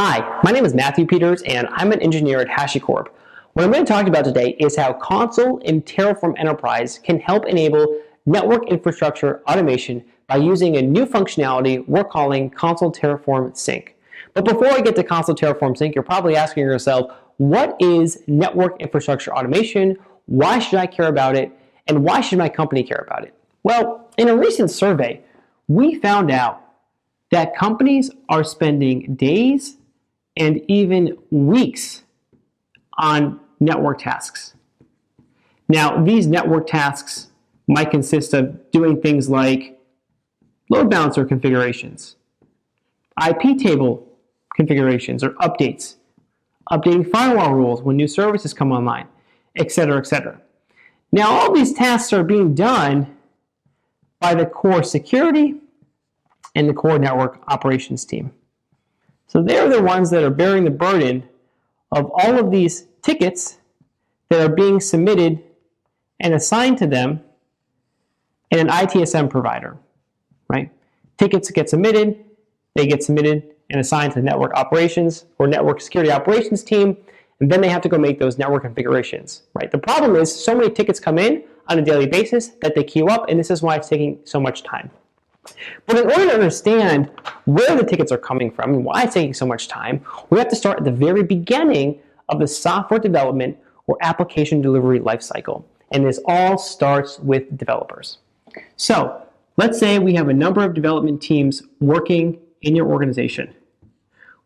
Hi, my name is Matthew Peters, and I'm an engineer at HashiCorp. What I'm going to talk about today is how Consul and Terraform Enterprise can help enable network infrastructure automation by using a new functionality we're calling Consul Terraform Sync. But before I get to Consul Terraform Sync, you're probably asking yourself, what is network infrastructure automation? Why should I care about it? And why should my company care about it? Well, in a recent survey, we found out that companies are spending days and even weeks on network tasks. Now, these network tasks might consist of doing things like load balancer configurations, IP table configurations or updates, updating firewall rules when new services come online, etc., etc. Now, all these tasks are being done by the core security and the core network operations team. So they're the ones that are bearing the burden of all of these tickets that are being submitted and assigned to them in an ITSM provider, right? Tickets get submitted, they get submitted and assigned to the network operations or network security operations team, and then they have to go make those network configurations, right? The problem is so many tickets come in on a daily basis that they queue up, and this is why it's taking so much time. But in order to understand where the tickets are coming from and why it's taking so much time, we have to start at the very beginning of the software development or application delivery lifecycle. And this all starts with developers. So let's say we have a number of development teams working in your organization.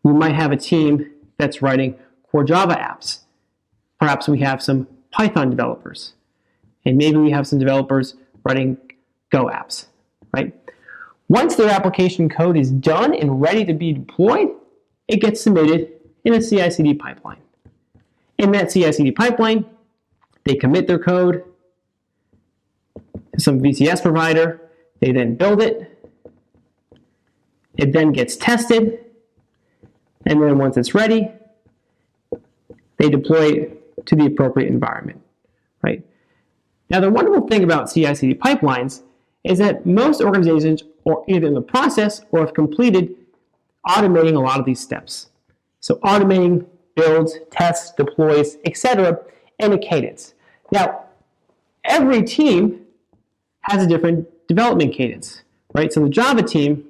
We might have a team that's writing core Java apps. Perhaps we have some Python developers. And maybe we have some developers writing Go apps, right? Once their application code is done and ready to be deployed, it gets submitted in a CI/CD pipeline. In that CI/CD pipeline, they commit their code to some VCS provider. They then build it. It then gets tested. And then once it's ready, they deploy it to the appropriate environment, right? Now, the wonderful thing about CI/CD pipelines is that most organizations are either in the process or have completed automating a lot of these steps. So automating builds, tests, deploys, etc., in a cadence. Now, every team has a different development cadence, right? So the Java team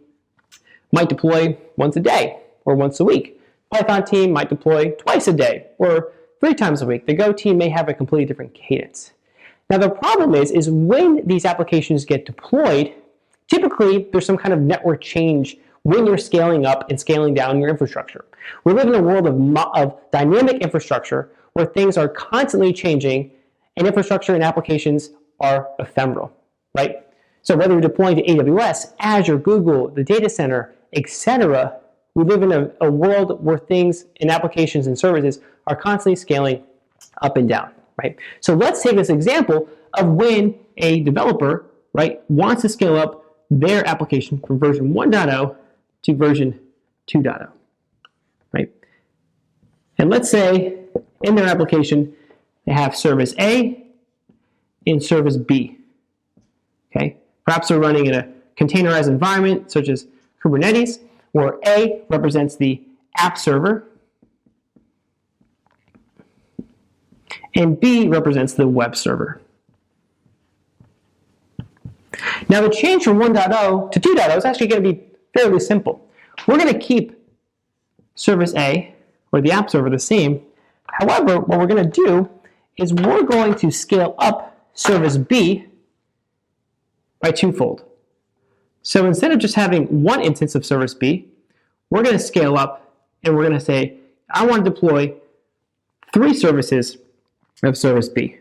might deploy once a day or once a week. Python team might deploy twice a day or 3 times a week. The Go team may have a completely different cadence. Now, the problem is when these applications get deployed, typically there's some kind of network change when you're scaling up and scaling down your infrastructure. We live in a world of dynamic infrastructure where things are constantly changing and infrastructure and applications are ephemeral, right? So whether you're deploying to AWS, Azure, Google, the data center, etc., we live in a world where things and applications and services are constantly scaling up and down. Right? So let's take this example of when a developer, right, wants to scale up their application from version 1.0 to version 2.0, right? And let's say in their application they have service A and service B, okay? Perhaps they're running in a containerized environment such as Kubernetes, where A represents the app server and B represents the web server. Now, the change from 1.0 to 2.0 is actually going to be fairly simple. We're going to keep service A, or the app server, the same. However, what we're going to do is we're going to scale up service B by twofold. So instead of just having one instance of service B, we're going to scale up and we're going to say, I want to deploy 3 services of service B,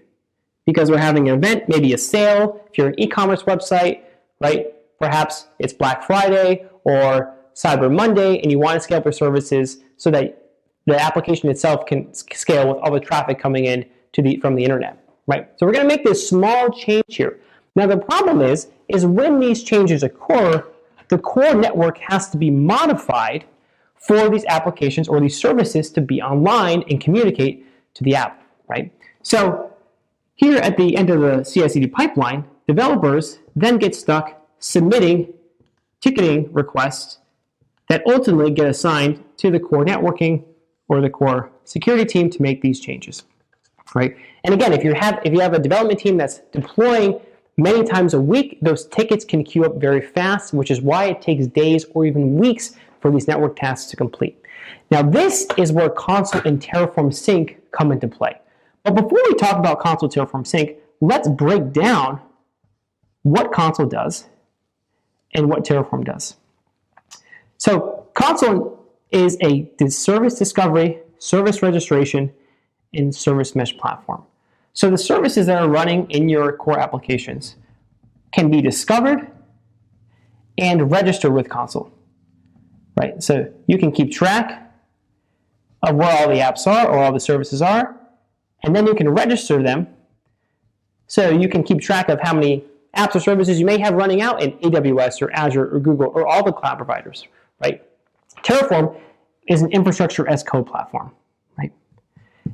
because we're having an event, maybe a sale. If you're an e-commerce website, right? Perhaps it's Black Friday or Cyber Monday, and you want to scale up your services so that the application itself can scale with all the traffic coming in from the internet, right? So we're going to make this small change here. Now the problem is when these changes occur, the core network has to be modified for these applications or these services to be online and communicate to the app, right? So here at the end of the CI/CD pipeline, developers then get stuck submitting ticketing requests that ultimately get assigned to the core networking or the core security team to make these changes, right? And again, if you have a development team that's deploying many times a week, those tickets can queue up very fast, which is why it takes days or even weeks for these network tasks to complete. Now, this is where Consul and Terraform Sync come into play. But before we talk about Consul Terraform Sync, let's break down what Consul does and what Terraform does. So Consul is a service discovery, service registration, and service mesh platform. So the services that are running in your core applications can be discovered and registered with Consul, right? So you can keep track of where all the apps are or all the services are, and then you can register them so you can keep track of how many apps or services you may have running out in AWS or Azure or Google or all the cloud providers, right? Terraform is an infrastructure as code platform, right?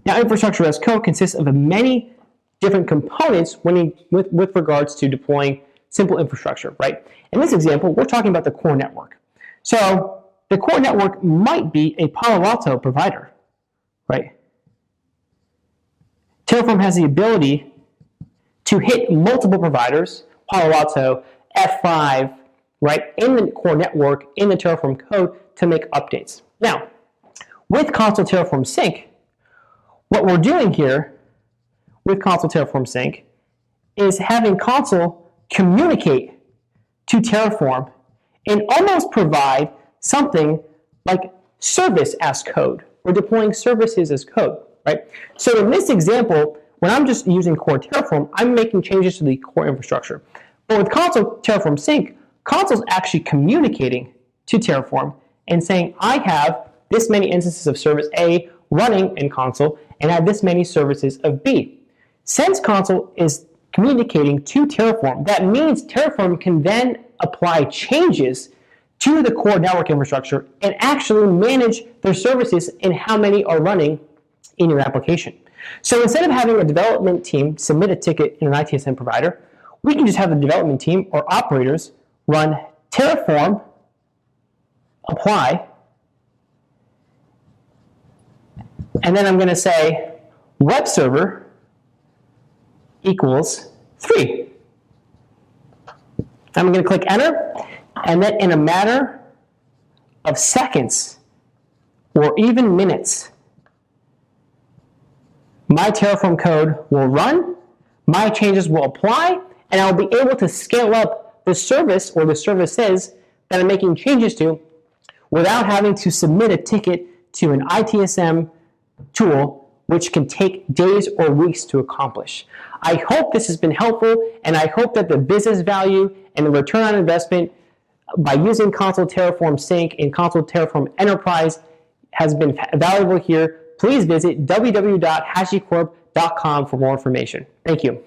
Now, infrastructure as code consists of many different components with regards to deploying simple infrastructure, right? In this example, we're talking about the core network. So the core network might be a Palo Alto provider, right? Terraform has the ability to hit multiple providers, Palo Alto, F5, right, in the core network, in the Terraform code to make updates. Now, with Consul Terraform Sync, what we're doing here with Consul Terraform Sync is having Consul communicate to Terraform and almost provide something like service as code. We're deploying services as code, right? So in this example, when I'm just using core Terraform, I'm making changes to the core infrastructure. But with Consul Terraform Sync, Consul's actually communicating to Terraform and saying, I have this many instances of service A running in Consul, and I have this many services of B. Since Consul is communicating to Terraform, that means Terraform can then apply changes to the core network infrastructure and actually manage their services and how many are running in your application. So instead of having a development team submit a ticket in an ITSM provider, we can just have the development team or operators run Terraform apply, and then I'm going to say web server equals 3. I'm going to click enter, and then in a matter of seconds or even minutes, my Terraform code will run, my changes will apply, and I'll be able to scale up the service or the services that I'm making changes to without having to submit a ticket to an ITSM tool, which can take days or weeks to accomplish. I hope this has been helpful, and I hope that the business value and the return on investment by using Consul Terraform Sync and Consul Terraform Enterprise has been valuable here. Please visit www.hashicorp.com for more information. Thank you.